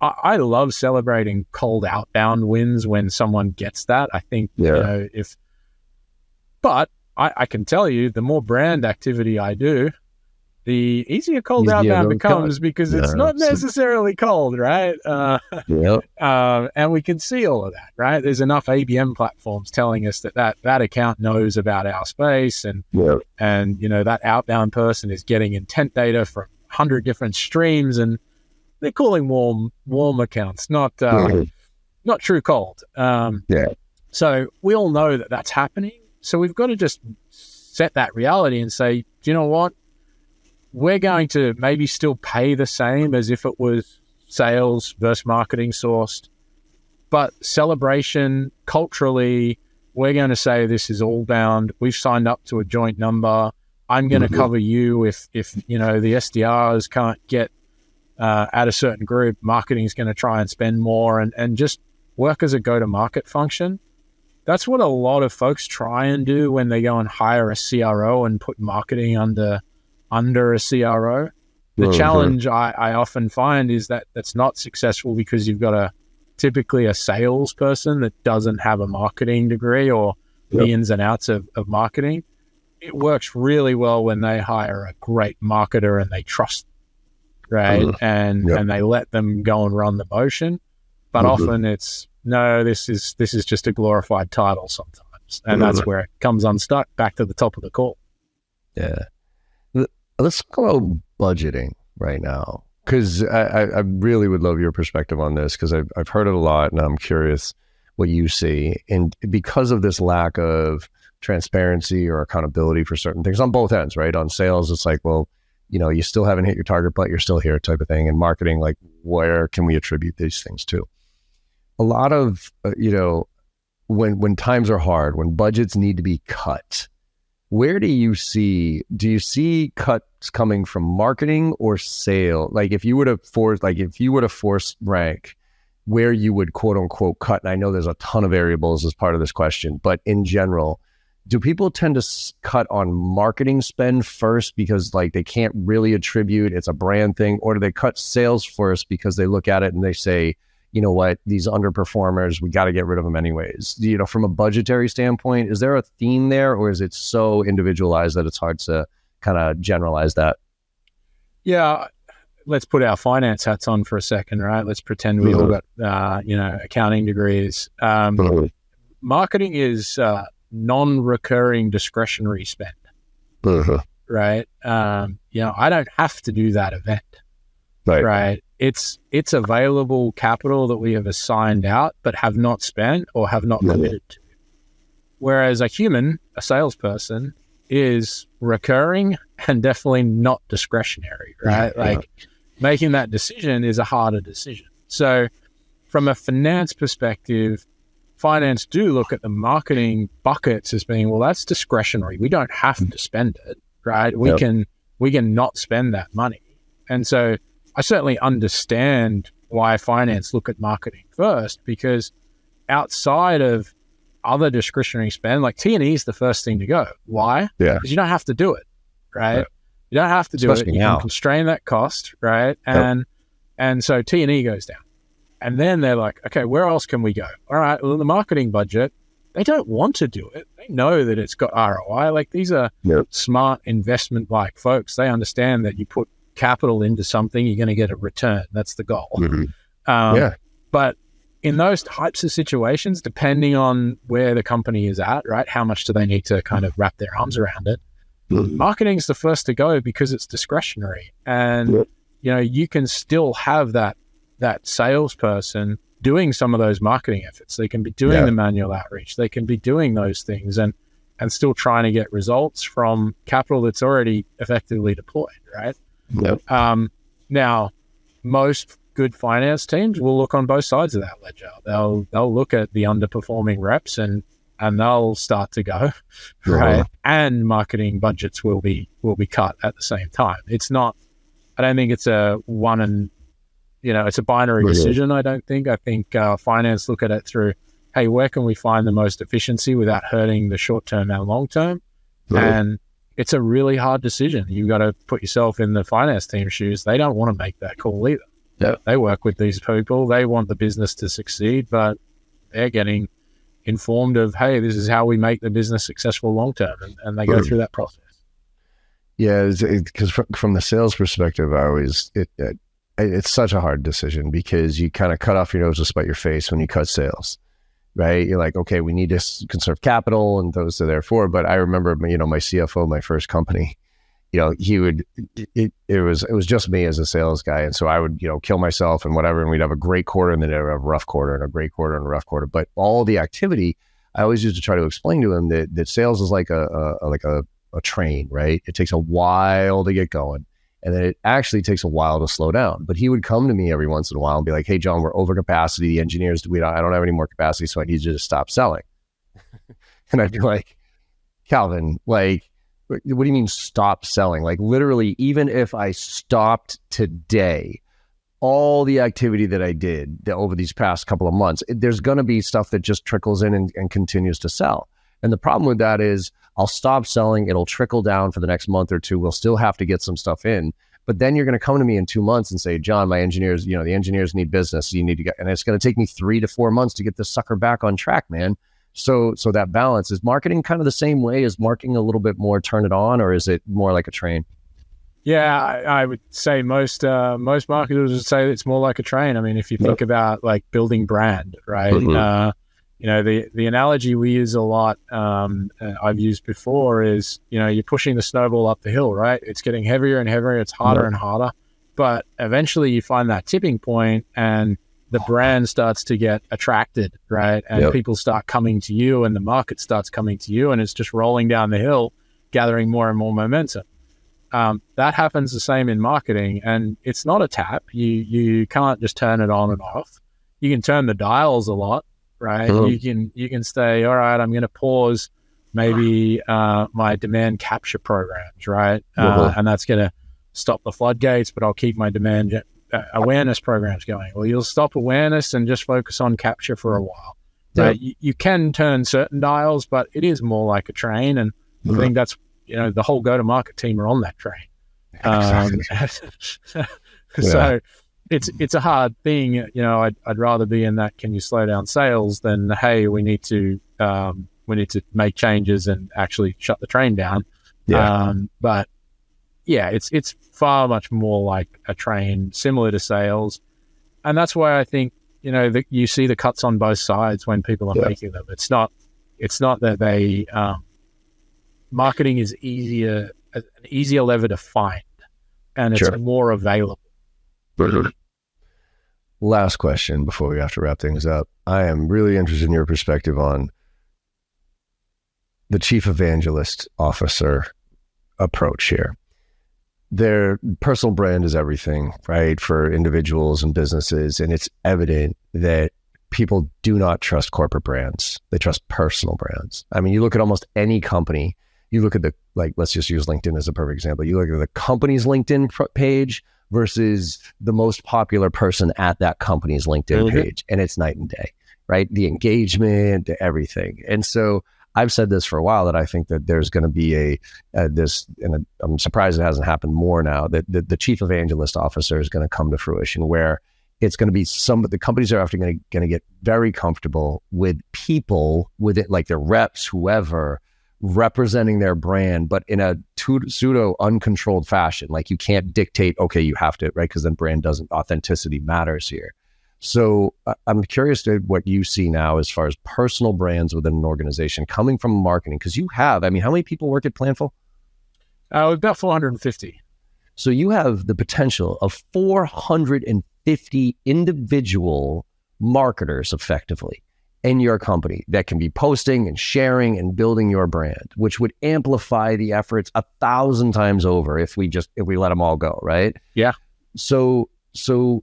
I love celebrating cold outbound wins when someone gets that. I think, you know, but I can tell you the more brand activity I do, the easier cold outbound becomes because it's not necessarily cold, right? And we can see all of that, right? There's enough ABM platforms telling us that account knows about our space, and you know, that outbound person is getting intent data from 100 different streams, and they're calling warm accounts, not true cold. So we all know that that's happening. So we've got to just set that reality and say, do you know what? We're going to maybe still pay the same as if it was sales versus marketing sourced, but celebration culturally, we're going to say this is all bound. We've signed up to a joint number. I'm going to cover you if you know the SDRs can't get at a certain group. Marketing is going to try and spend more and just work as a go-to-market function. That's what a lot of folks try and do when they go and hire a CRO and put marketing under a CRO. The challenge I often find is that that's not successful because you've got typically a salesperson that doesn't have a marketing degree or the ins and outs of marketing. It works really well when they hire a great marketer and they trust them, right? And they let them go and run the motion. But often it's, no, this is just a glorified title sometimes. And that's where it comes unstuck back to the top of the call. Yeah. Let's talk about budgeting right now, because I really would love your perspective on this, because I've heard it a lot and I'm curious what you see. And because of this lack of transparency or accountability for certain things on both ends, right? On sales, it's like, well, you know, you still haven't hit your target, but you're still here type of thing. And marketing, like, where can we attribute these things to? A lot of, you know, when times are hard, when budgets need to be cut, where do you see cuts coming from marketing or sale? Like if you were to force rank where you would quote unquote cut, and I know there's a ton of variables as part of this question, but in general, do people tend to cut on marketing spend first because like they can't really attribute it's a brand thing, or do they cut sales first because they look at it and they say, you know what, these underperformers, we got to get rid of them anyways? You know, from a budgetary standpoint, is there a theme there, or is it so individualized that it's hard to kind of generalize that? Yeah, let's put our finance hats on for a second, right? Let's pretend we all got, you know, accounting degrees. Marketing is non-recurring discretionary spend, right? You know, I don't have to do that event, right? It's available capital that we have assigned out but have not spent or have not committed to. Whereas a human, a salesperson, is recurring and definitely not discretionary, right? Making that decision is a harder decision. So from a finance perspective, finance do look at the marketing buckets as being, well, that's discretionary. We don't have to spend it, right? We can not spend that money. And so I certainly understand why finance look at marketing first, because outside of other discretionary spend, like T&E is the first thing to go. Why? Yeah. Because you don't have to do it, right? You don't have to do Especially it. You now. can constrain that cost, right? And so T&E goes down. And then they're like, okay, where else can we go? All right, well, the marketing budget, they don't want to do it. They know that it's got ROI. Like, these are smart investment-like folks. They understand that you put capital into something, you're going to get a return. That's the goal. But in those types of situations, depending on where the company is at, right, how much do they need to kind of wrap their arms around it? Marketing is the first to go because it's discretionary. And, you can still have that salesperson doing some of those marketing efforts. They can be doing the manual outreach. They can be doing those things and still trying to get results from capital that's already effectively deployed, right? Now, most good finance teams will look on both sides of that ledger. They'll look at the underperforming reps and they'll start to go, right? And marketing budgets will be cut at the same time. It's not, I don't think it's a one and, it's a binary decision, I don't think. I think finance look at it through, hey, where can we find the most efficiency without hurting the short-term and long-term? And it's a really hard decision. You've got to put yourself in the finance team's shoes. They don't want to make that call either. They work with these people. They want the business to succeed, but they're getting informed of, hey, this is how we make the business successful long-term. And they go through that process. Yeah, because from the sales perspective, it's such a hard decision because you kind of cut off your nose to spite your face when you cut sales, right? You're like, okay, we need to conserve capital and those are there for. But I remember, my CFO, my first company, he would, it was just me as a sales guy. And so I would, kill myself and whatever, and we'd have a great quarter and then have a rough quarter and a great quarter and a rough quarter. But all the activity, I always used to try to explain to him that sales is like a train, right? It takes a while to get going. And then it actually takes a while to slow down. But he would come to me every once in a while and be like, hey, John, we're over capacity. The engineers, I don't have any more capacity, so I need you to stop selling. And I'd be like, Calvin, like, what do you mean stop selling? Like, literally, even if I stopped today, all the activity that I did over these past couple of months, there's going to be stuff that just trickles in and continues to sell. And the problem with that is I'll stop selling. It'll trickle down for the next month or two. We'll still have to get some stuff in. But then you're going to come to me in 2 months and say, John, my engineers, the engineers need business. You need to get, and it's going to take me 3 to 4 months to get this sucker back on track, man. So that balance, is marketing kind of the same way? Is marketing a little bit more turn it on, or is it more like a train? Yeah, I would say most marketers would say it's more like a train. I mean, if you think about like building brand, right? The analogy we use a lot, I've used before is, you're pushing the snowball up the hill, right? It's getting heavier and heavier. It's harder and harder. But eventually you find that tipping point and the brand starts to get attracted, right? And people start coming to you and the market starts coming to you and it's just rolling down the hill, gathering more and more momentum. That happens the same in marketing, and it's not a tap. You can't just turn it on and off. You can turn the dials a lot. Right. You can say, all right, I'm going to pause maybe my demand capture programs, right? And that's going to stop the floodgates, but I'll keep my demand awareness programs going. Well, you'll stop awareness and just focus on capture for a while. Right? You can turn certain dials, but it is more like a train. And I think that's, the whole go-to-market team are on that train. So it's a hard thing, I'd rather be in that, can you slow down sales, than, hey, we need to make changes and actually shut the train down. But yeah, it's far much more like a train, similar to sales. And that's why I think, you see the cuts on both sides when people are making them. It's not that they, marketing is an easier lever to find, and it's more available. Last question before we have to wrap things up. I am really interested in your perspective on the chief evangelist officer approach here. Their personal brand is everything, right, for individuals and businesses. And it's evident that people do not trust corporate brands. They trust personal brands. I mean, you look at almost any company, you look at let's just use LinkedIn as a perfect example. You look at the company's LinkedIn page versus the most popular person at that company's LinkedIn page, and it's night and day, right? The engagement, the everything. And so I've said this for a while that I think that there's going to be I'm surprised it hasn't happened more now, that the chief evangelist officer is going to come to fruition, where it's going to be the companies are after going to get very comfortable with people with it, like their reps, whoever, representing their brand, but in a pseudo uncontrolled fashion. Like you can't dictate, okay, you have to, right? Because then authenticity matters here. So I'm curious to what you see now as far as personal brands within an organization coming from marketing, because how many people work at Planful? About 450. So you have the potential of 450 individual marketers effectively in your company that can be posting and sharing and building your brand, which would amplify the efforts 1,000 times over if we let them all go, right? Yeah. So,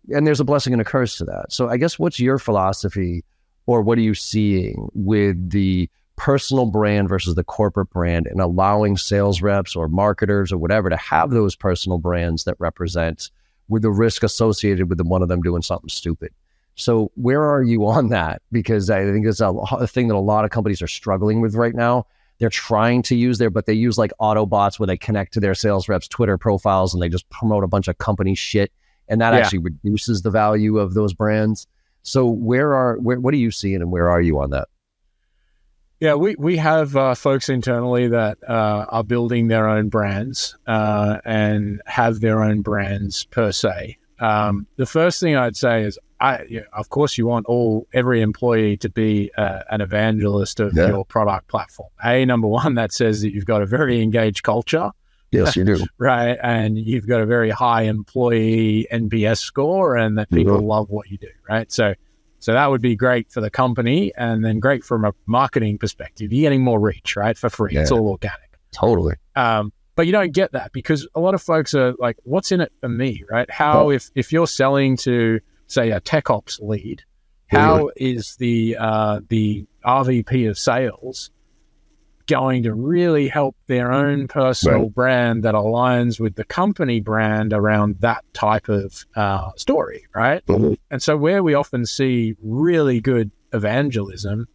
and there's a blessing and a curse to that. So I guess what's your philosophy, or what are you seeing with the personal brand versus the corporate brand, and allowing sales reps or marketers or whatever to have those personal brands that represent, with the risk associated with one of them doing something stupid? So where are you on that? Because I think it's a thing that a lot of companies are struggling with right now. They're trying to use but they use like Autobots where they connect to their sales reps' Twitter profiles and they just promote a bunch of company shit. And that actually reduces the value of those brands. So what are you seeing, and where are you on that? Yeah, we have folks internally that are building their own brands and have their own brands per se. The first thing I'd say is, of course, you want every employee to be an evangelist of your product platform. Number one, that says that you've got a very engaged culture. Yes, you do. Right. And you've got a very high employee NPS score, and that people love what you do. Right. So that would be great for the company, and then great from a marketing perspective. You're getting more reach, right? For free. Yeah. It's all organic. Totally. But you don't get that because a lot of folks are like, what's in it for me, right? If you're selling to, say, a tech ops lead, how is the RVP of sales going to really help their own personal brand that aligns with the company brand around that type of story, right? And so where we often see really good evangelism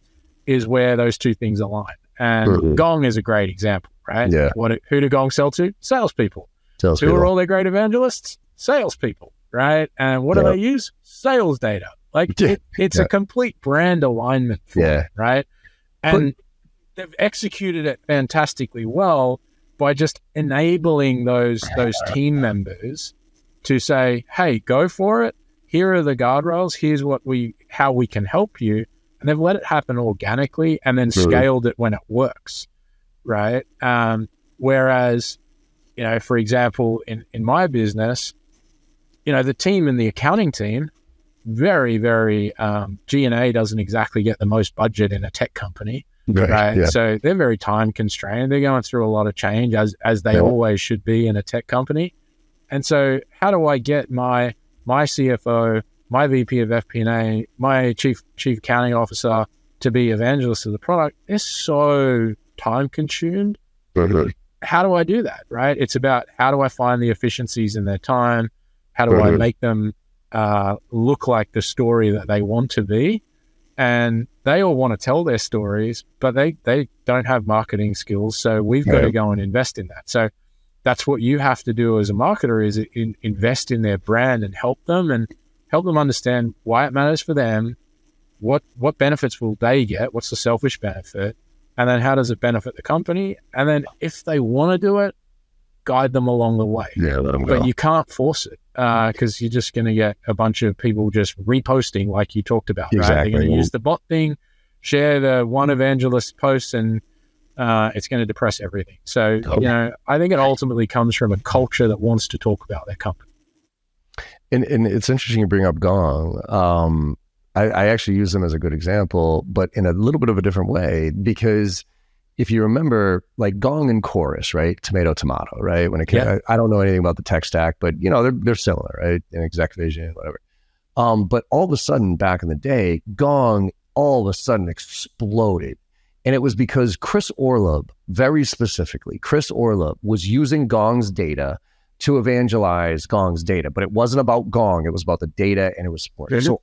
is where those two things align. And Gong is a great example, right? Yeah. Who do Gong sell to? Salespeople. Who are all their great evangelists? Salespeople, right? And what do they use? Sales data. Like it's a complete brand alignment for them, right? And they've executed it fantastically well by just enabling those team members to say, hey, go for it. Here are the guardrails. Here's how we can help you. And they've let it happen organically and then scaled it when it works, right? Whereas, for example, in my business, the team in the accounting team, very, very, G&A doesn't exactly get the most budget in a tech company. Right. Yeah. So they're very time constrained. They're going through a lot of change as they always should be in a tech company. And so how do I get my CFO, my VP of FP&A, my chief accounting officer to be evangelists of the product? They're so time consumed. How do I do that? Right. It's about, how do I find the efficiencies in their time? How do I make them look like the story that they want to be? And they all want to tell their stories, but they don't have marketing skills. So we've got to go and invest in that. So that's what you have to do as a marketer, is invest in their brand and help them understand why it matters for them. What benefits will they get? What's the selfish benefit? And then how does it benefit the company? And then if they want to do it, guide them along the way. Yeah, let them go. But you can't force it because you're just going to get a bunch of people just reposting like you talked about, right? They're going to use the bot thing, share the one evangelist post, and it's going to depress everything. So, I think it ultimately comes from a culture that wants to talk about their company. And it's interesting you bring up Gong. I actually use them as a good example, but in a little bit of a different way, because if you remember, like Gong and Chorus, right? Tomato, right? When it came, I don't know anything about the tech stack, but they're similar, right? In exec vision, whatever. But all of a sudden, back in the day, Gong all of a sudden exploded, and it was because Chris Orlob, very specifically, was using Gong's data to evangelize Gong's data, but it wasn't about Gong. It was about the data and it was support. Mhm. So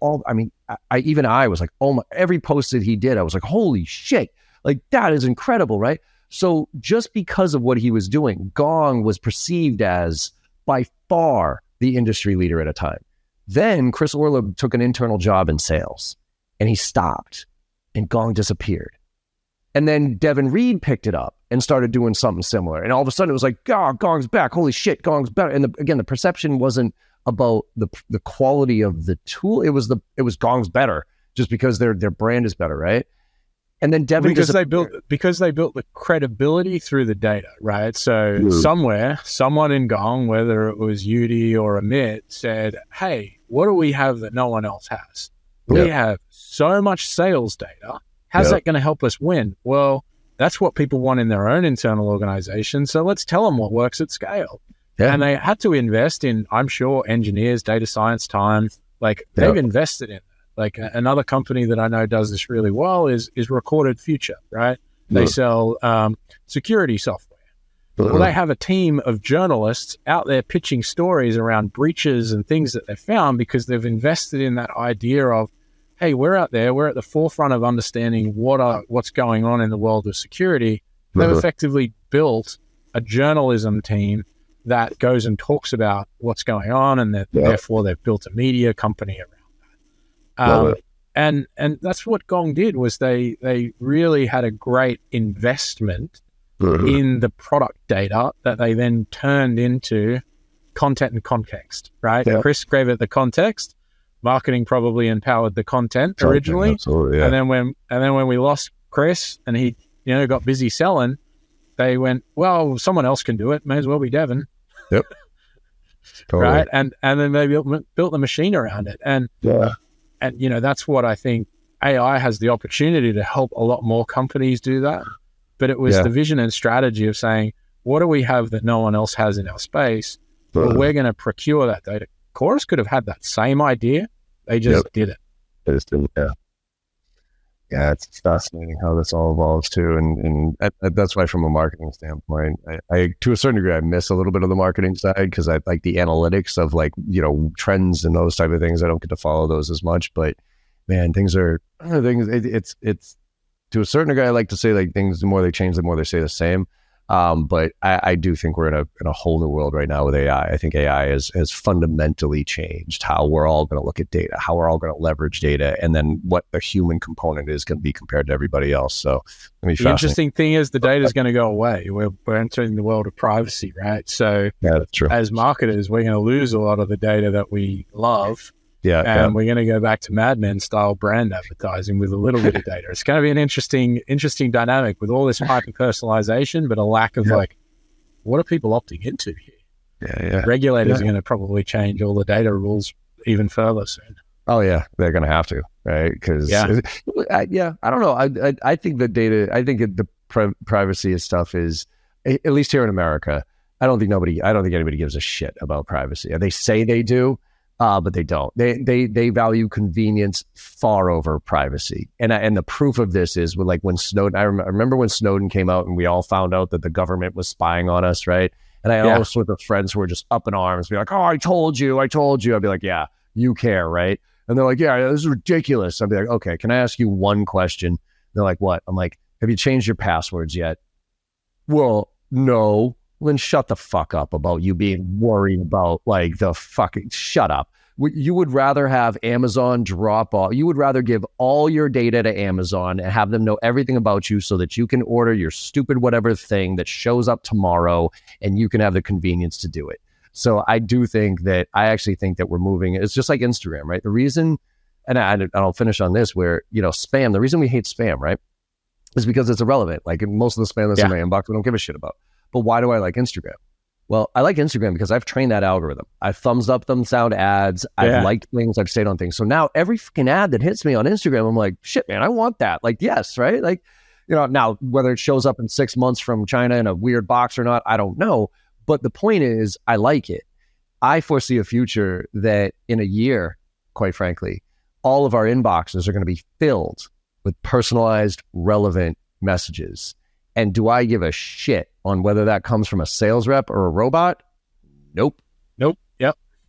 I was like, oh my, every post that he did, I was like, holy shit, like that is incredible, right? So just because of what he was doing, Gong was perceived as by far the industry leader at a time. Then Chris Orla took an internal job in sales and he stopped and Gong disappeared. And then Devin Reed picked it up and started doing something similar. And all of a sudden it was like, God, Gong's back. Holy shit, Gong's better. And again, the perception wasn't about the quality of the tool. It was Gong's better just because their brand is better, right? And then Devin because they built the credibility through the data, right? So someone in Gong, whether it was Yudi or Amit, said, hey, what do we have that no one else has? We have so much sales data. How's that going to help us win? Well, that's what people want in their own internal organization. So let's tell them what works at scale. Yeah. And they had to invest in, I'm sure, engineers, data science time. Like they've invested in that. Like another company that I know does this really well is Recorded Future, right? They sell security software. Well, they have a team of journalists out there pitching stories around breaches and things that they found because they've invested in that idea of, hey, we're out there, we're at the forefront of understanding what's going on in the world of security. They've effectively built a journalism team that goes and talks about what's going on, and therefore they've built a media company around that. And that's what Gong did, was they really had a great investment in the product data that they then turned into content and context, right? Yeah. Chris gave it the context. Marketing probably empowered the content originally, and then when we lost Chris and he got busy selling, they went, well, someone else can do it. May as well be Devin. Yep. Totally. Right, and then they built the machine around it, and that's what I think AI has the opportunity to help a lot more companies do that. But it was the vision and strategy of saying, what do we have that no one else has in our space? Well, we're going to procure that data. Chorus could have had that same idea. They just did it. They just didn't, yeah, it's fascinating how this all evolves too. And that's why from a marketing standpoint, I to a certain degree, I miss a little bit of the marketing side because I like the analytics of trends and those type of things. I don't get to follow those as much, but man, it's to a certain degree, I like to say like things, the more they change, the more they stay the same. But I do think we're in a whole new world right now with AI. I think AI has fundamentally changed how we're all going to look at data, how we're all going to leverage data, and then what the human component is going to be compared to everybody else. So the interesting thing is the data is going to go away. We're entering the world of privacy, right? So that's true. As marketers, we're going to lose a lot of the data that we love. And we're going to go back to Mad Men style brand advertising with a little bit of data. It's going to be an interesting dynamic with all this hyper personalization, but a lack of what are people opting into here? Regulators are going to probably change all the data rules even further soon. Oh yeah, they're going to have to, right? Because I don't know. I think the data. I think the privacy and stuff is, at least here in America, I don't think anybody gives a shit about privacy. They say they do. But they don't. They value convenience far over privacy. And the proof of this is when Snowden. I remember when Snowden came out and we all found out that the government was spying on us, right? And I had all sorts of friends who were just up in arms, be like, "Oh, I told you." I'd be like, "Yeah, you care, right?" And they're like, "Yeah, this is ridiculous." I'd be like, "Okay, can I ask you one question?" They're like, "What?" I'm like, "Have you changed your passwords yet?" Well, no. Then shut the fuck up about you being worried about shut up. You would rather have Amazon drop off. You would rather give all your data to Amazon and have them know everything about you so that you can order your stupid whatever thing that shows up tomorrow and you can have the convenience to do it. So I actually think that we're moving. It's just like Instagram, right? The reason, and I'll finish on this where, spam, the reason we hate spam, right, is because it's irrelevant. Like most of the spam that's in my inbox, we don't give a shit about. But why do I like Instagram? Well, I like Instagram because I've trained that algorithm. I've thumbs up them sound ads. I've liked things. I've stayed on things. So now every fucking ad that hits me on Instagram, I'm like, shit, man, I want that. Like, yes, right? Like, now whether it shows up in 6 months from China in a weird box or not, I don't know. But the point is, I like it. I foresee a future that in a year, quite frankly, all of our inboxes are going to be filled with personalized, relevant messages. And do I give a shit on whether that comes from a sales rep or a robot? Nope. Yep.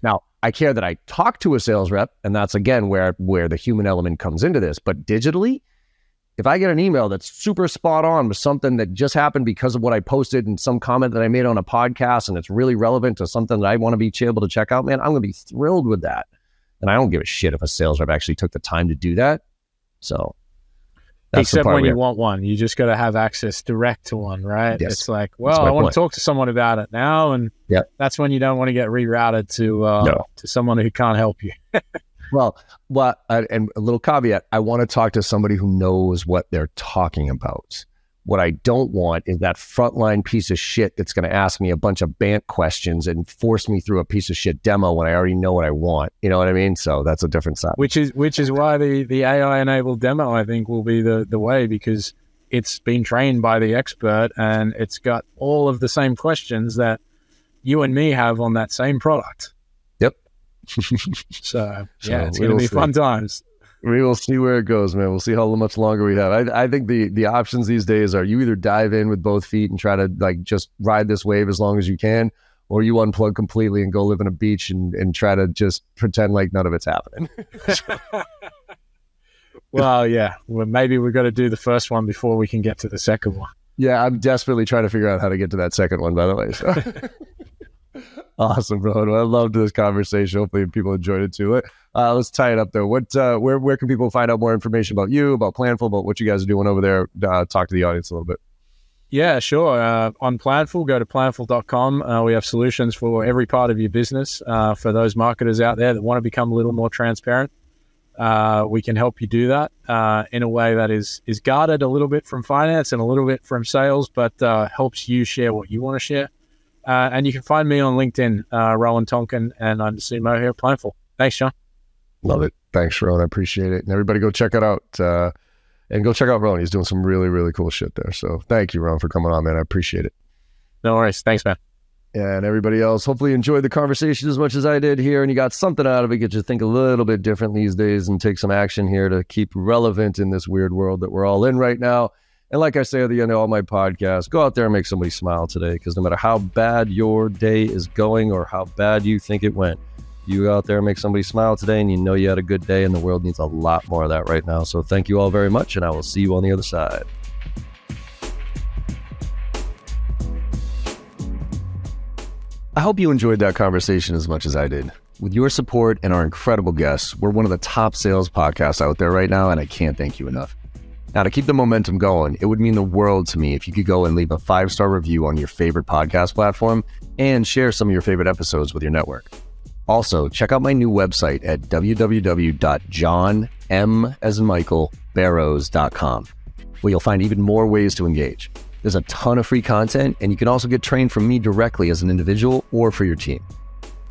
Now, I care that I talk to a sales rep, and that's, again, where the human element comes into this. But digitally, if I get an email that's super spot on with something that just happened because of what I posted and some comment that I made on a podcast, and it's really relevant to something that I want to be able to check out, man, I'm going to be thrilled with that. And I don't give a shit if a sales rep actually took the time to do that. So that's except when you want one, you just got to have access direct to one, right? Yes. It's like, well, I want to talk to someone about it now, and that's when you don't want to get rerouted to someone who can't help you. Well, and a little caveat, I want to talk to somebody who knows what they're talking about. What I don't want is that frontline piece of shit that's going to ask me a bunch of BANT questions and force me through a piece of shit demo when I already know what I want. You know what I mean? So that's a different side. Which is why the AI-enabled demo, I think, will be the way, because it's been trained by the expert and it's got all of the same questions you and me have on that same product. Yep. So it's going to be fun times. We will see where it goes, man. We'll see how much longer we have. I think the options these days are you either dive in with both feet and try to just ride this wave as long as you can, or you unplug completely and go live on a beach and try to just pretend like none of it's happening. Well, yeah. Well, maybe we've got to do the first one before we can get to the second one. Yeah, I'm desperately trying to figure out how to get to that second one, by the way. So. Awesome, bro. I loved this conversation. Hopefully people enjoyed it too. Let's tie it up though. Where can people find out more information about you, about Planful, about what you guys are doing over there? Talk to the audience a little bit. Yeah, sure. On Planful, go to planful.com. We have solutions for every part of your business. For those marketers out there that want to become a little more transparent, we can help you do that in a way that is guarded a little bit from finance and a little bit from sales, but helps you share what you want to share. And you can find me on LinkedIn, Rowan Tonkin, and I'm the CMO here at Planful. Thanks, John. Love it. Thanks, Rowan. I appreciate it. And everybody go check it out. And go check out Rowan. He's doing some really, really cool shit there. So thank you, Rowan, for coming on, man. I appreciate it. No worries. Thanks, man. And everybody else, hopefully you enjoyed the conversation as much as I did here, and you got something out of it, get you to think a little bit different these days and take some action here to keep relevant in this weird world that we're all in right now. And like I say at the end of all my podcasts, go out there and make somebody smile today, because no matter how bad your day is going or how bad you think it went, you go out there and make somebody smile today, and you know you had a good day, and the world needs a lot more of that right now. So thank you all very much, and I will see you on the other side. I hope you enjoyed that conversation as much as I did. With your support and our incredible guests, we're one of the top sales podcasts out there right now, and I can't thank you enough. Now, to keep the momentum going, it would mean the world to me if you could go and leave a 5-star review on your favorite podcast platform and share some of your favorite episodes with your network. Also, check out my new website at www.johnm.barrows.com, where you'll find even more ways to engage. There's a ton of free content, and you can also get trained from me directly as an individual or for your team.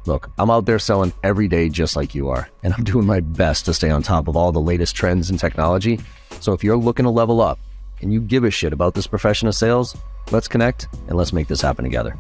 Look, I'm out there selling every day just like you are, and I'm doing my best to stay on top of all the latest trends in technology. So if you're looking to level up and you give a shit about this profession of sales, let's connect and let's make this happen together.